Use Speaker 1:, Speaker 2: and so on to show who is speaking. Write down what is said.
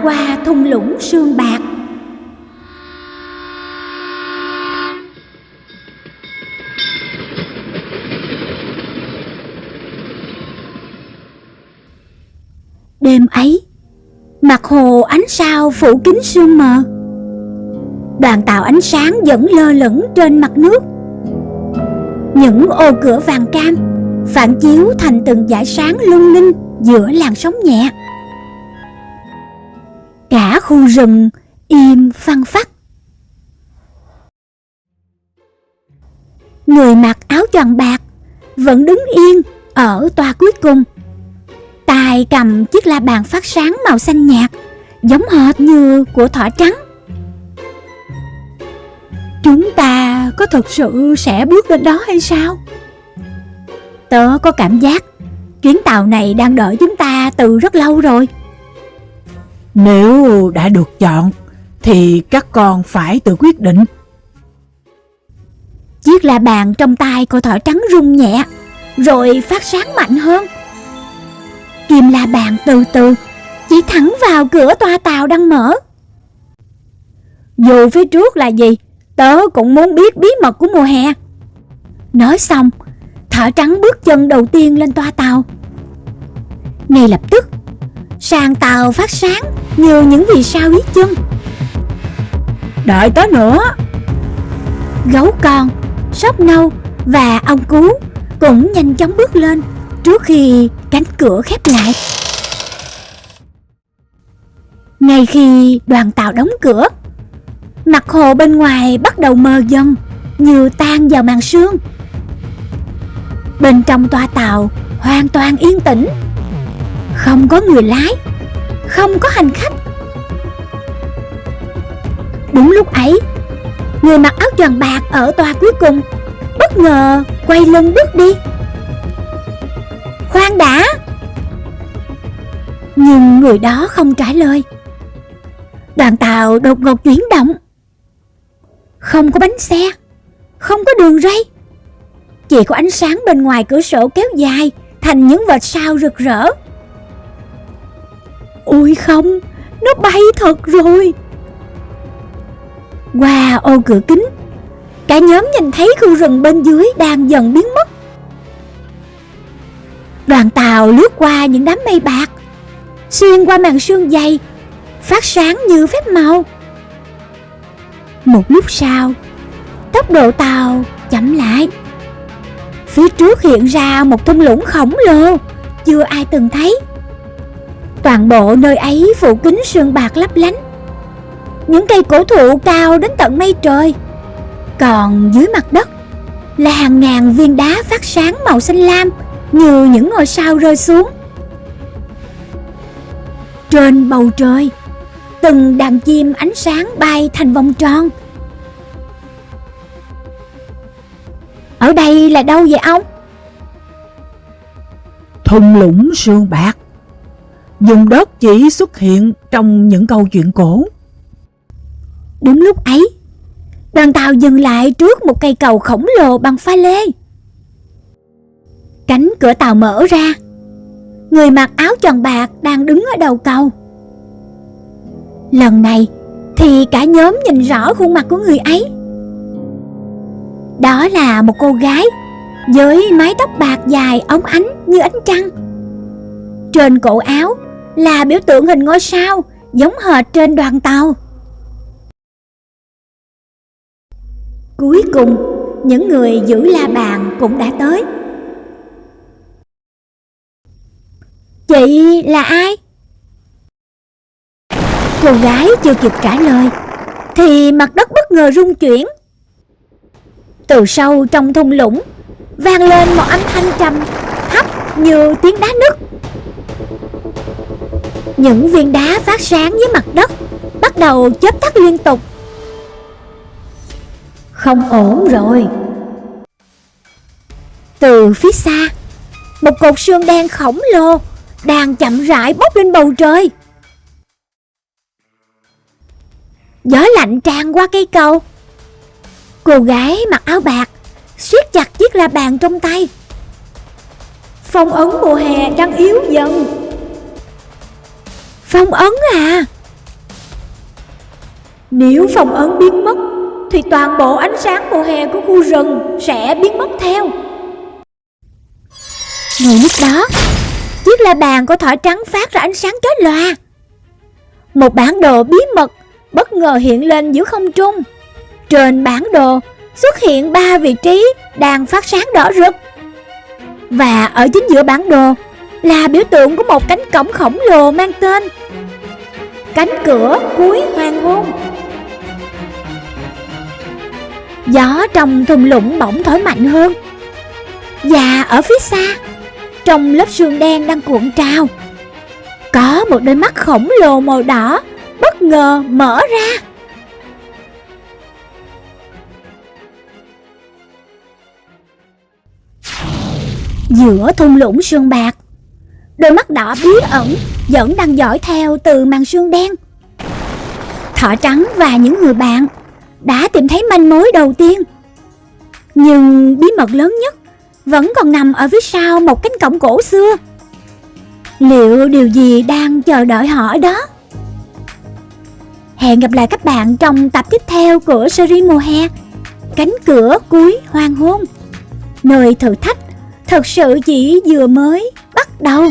Speaker 1: qua thung lũng sương bạc. Đêm ấy, mặt hồ ánh sao phủ kín sương mờ. Đoàn tàu ánh sáng vẫn lơ lửng trên mặt nước. Những ô cửa vàng cam phản chiếu thành từng dải sáng lung linh giữa làn sóng nhẹ. Cả khu rừng im phăng phắc. Người mặc áo choàng bạc vẫn đứng yên ở toa cuối cùng, tay cầm chiếc la bàn phát sáng màu xanh nhạt, giống hệt như của thỏ trắng. Chúng ta có thực sự sẽ bước lên đó hay sao? Tớ có cảm giác chuyến tàu này đang đợi chúng ta từ rất lâu rồi.
Speaker 2: Nếu đã được chọn thì các con phải tự quyết định.
Speaker 1: Chiếc la bàn trong tay cô thỏ trắng rung nhẹ, rồi phát sáng mạnh hơn. Kim la bàn từ từ chỉ thẳng vào cửa toa tàu đang mở. Dù phía trước là gì, tớ cũng muốn biết bí mật của mùa hè. Nói xong, thỏ trắng bước chân đầu tiên lên toa tàu. Ngay lập tức, sàn tàu phát sáng như những vì sao dưới chân.
Speaker 2: Đợi tớ nữa.
Speaker 1: Gấu con, sóc nâu và ong cú cũng nhanh chóng bước lên trước khi cánh cửa khép lại. Ngay khi đoàn tàu đóng cửa, mặt hồ bên ngoài bắt đầu mờ dần như tan vào màn sương. Bên trong toa tàu hoàn toàn yên tĩnh. Không có người lái, không có hành khách. Đúng lúc ấy, người mặc áo choàng bạc ở toa cuối cùng bất ngờ quay lưng bước đi. Khoan đã! Nhưng người đó không trả lời. Đoàn tàu đột ngột chuyển động. Không có bánh xe, không có đường ray, chỉ có ánh sáng bên ngoài cửa sổ kéo dài thành những vệt sao rực rỡ. Ôi không, nó bay thật rồi! Qua ô cửa kính, cả nhóm nhìn thấy khu rừng bên dưới đang dần biến mất. Đoàn tàu lướt qua những đám mây bạc, xuyên qua màn sương dày, phát sáng như phép màu. Một lúc sau, tốc độ tàu chậm lại. Phía trước hiện ra một thung lũng khổng lồ chưa ai từng thấy. Toàn bộ nơi ấy phủ kín sương bạc lấp lánh. Những cây cổ thụ cao đến tận mây trời. Còn dưới mặt đất là hàng ngàn viên đá phát sáng màu xanh lam như những ngôi sao rơi xuống. Trên bầu trời, từng đàn chim ánh sáng bay thành vòng tròn. Ở đây là đâu vậy ông?
Speaker 2: Thung lũng sương bạc. Vùng đất chỉ xuất hiện trong những câu chuyện cổ.
Speaker 1: Đúng lúc ấy, đoàn tàu dừng lại trước một cây cầu khổng lồ bằng pha lê. Cánh cửa tàu mở ra. Người mặc áo choàng bạc đang đứng ở đầu cầu. Lần này thì cả nhóm nhìn rõ khuôn mặt của người ấy. Đó là một cô gái với mái tóc bạc dài óng ánh như ánh trăng. Trên cổ áo là biểu tượng hình ngôi sao giống hệt trên đoàn tàu. Cuối cùng, những người giữ la bàn cũng đã tới. Chị là ai? Cô gái chưa kịp trả lời thì mặt đất bất ngờ rung chuyển. Từ sâu trong thung lũng vang lên một âm thanh trầm thấp như tiếng đá nứt. Những viên đá phát sáng dưới mặt đất bắt đầu chớp tắt liên tục. Không ổn rồi. Từ phía xa, một cột sương đen khổng lồ đang chậm rãi bốc lên bầu trời. Gió lạnh tràn qua cây cầu. Cô gái mặc áo bạc siết chặt chiếc la bàn trong tay. Phong ấn mùa hè đang yếu dần. Phong ấn à? Nếu phong ấn biến mất thì toàn bộ ánh sáng mùa hè của khu rừng sẽ biến mất theo. Ngay lúc đó, chiếc la bàn của thỏ trắng phát ra ánh sáng chói lòa. Một bản đồ bí mật bất ngờ hiện lên giữa không trung. Trên bản đồ xuất hiện 3 vị trí đang phát sáng đỏ rực. Và ở chính giữa bản đồ là biểu tượng của một cánh cổng khổng lồ mang tên Cánh cửa cuối hoàng hôn. Gió trong thung lũng bỗng thổi mạnh hơn. Và ở phía xa, trong lớp sương đen đang cuộn trào, có một đôi mắt khổng lồ màu đỏ bất ngờ mở ra. Giữa thung lũng sương bạc, đôi mắt đỏ bí ẩn vẫn đang dõi theo từ màn sương đen. Thỏ trắng và những người bạn đã tìm thấy manh mối đầu tiên. Nhưng bí mật lớn nhất vẫn còn nằm ở phía sau một cánh cổng cổ xưa. Liệu điều gì đang chờ đợi họ ở đó? Hẹn gặp lại các bạn trong tập tiếp theo của series mùa hè Cánh cửa cuối hoàng hôn, nơi thử thách thật sự chỉ vừa mới bắt đầu.